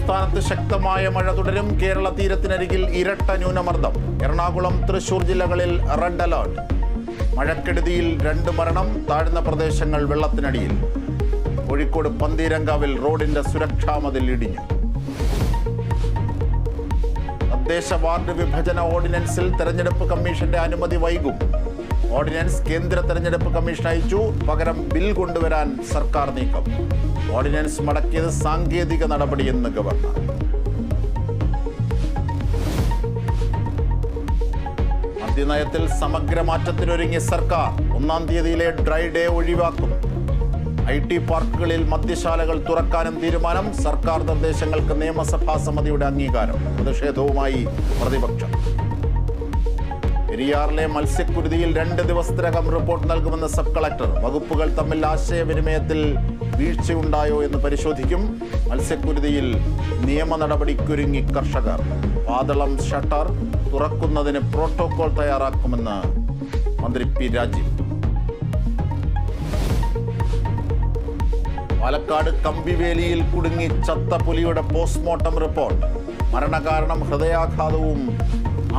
സംസ്ഥാനത്ത് ശക്തമായ മഴ തുടരും. കേരള തീരത്തിനരികിൽ ഇരട്ട ന്യൂനമർദ്ദം. എറണാകുളം, തൃശൂർ ജില്ലകളിൽ റെഡ് അലേർട്ട്. മഴക്കെടുതിയിൽ 2 മരണം. താഴ്ന്ന പ്രദേശങ്ങൾ വെള്ളത്തിനടിയിൽ. കോഴിക്കോട് പന്തീരങ്കാവിൽ റോഡിന്റെ സുരക്ഷാ മതിൽ ഇടിഞ്ഞു. തദ്ദേശ വാർഡ് വിഭജന ഓർഡിനൻസിൽ തെരഞ്ഞെടുപ്പ് കമ്മീഷന്റെ അനുമതി വൈകും. ഓർഡിനൻസ് കേന്ദ്ര തെരഞ്ഞെടുപ്പ് കമ്മീഷൻ അയച്ചു. പകരം ബിൽ കൊണ്ടുവരാൻ സർക്കാർ നീക്കം. ഓർഡിനൻസ് മടക്കിയത് സാങ്കേതിക നടപടിയെന്ന് ഗവർണർ. മദ്യനയത്തിൽ സമഗ്ര മാറ്റത്തിനൊരുങ്ങി സർക്കാർ. 1-ാം തീയതിയിലെ ഡ്രൈ ഡേ ഒഴിവാക്കും. IT പാർക്കുകളിൽ മദ്യശാലകൾ തുറക്കാനും തീരുമാനം. സർക്കാർ നിർദ്ദേശങ്ങൾക്ക് നിയമസഭാ സമിതിയുടെ അംഗീകാരം. പ്രതിഷേധവുമായി പ്രതിപക്ഷം. പെരിയാറിലെ മത്സ്യക്കുരുതിയിൽ 2 ദിവസത്തിനകം റിപ്പോർട്ട് നൽകുമെന്ന് സബ് കളക്ടർ. വകുപ്പുകൾ തമ്മിൽ ആശയവിനിമയത്തിൽ വീഴ്ചയുണ്ടായോ എന്ന് പരിശോധിക്കും. മത്സ്യക്കുരുതിയിൽ നിയമ നടപടിക്കൊരുങ്ങി കർഷകർ. പാതളം ഷട്ടർ തുറക്കുന്നതിന് പ്രോട്ടോകോൾ തയ്യാറാക്കുമെന്ന് മന്ത്രി P. രാജീവ്. പാലക്കാട് കമ്പിവേലിയിൽ കുടുങ്ങി ചത്ത പുലിയുടെ പോസ്റ്റ്മോർട്ടം റിപ്പോർട്ട്. മരണകാരണം ഹൃദയാഘാതവും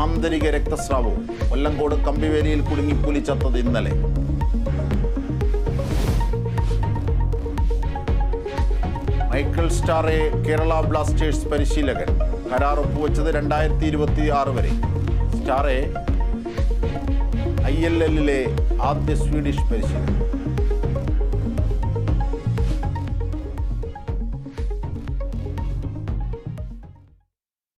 ആന്തരിക രക്തസ്രാവവും. കൊല്ലങ്കോട് കമ്പിവേലിയിൽ കുടുങ്ങി പുലി ചത്തത് ഇന്നലെ. മൈക്കിൾ സ്റ്റാറെ കേരള ബ്ലാസ്റ്റേഴ്സ് പരിശീലകൻ. കരാർ ഒപ്പുവെച്ചത് 2026 വരെ. സ്റ്റാറെ ILL ആദ്യ സ്വീഡിഷ് പരിശീലകൻ.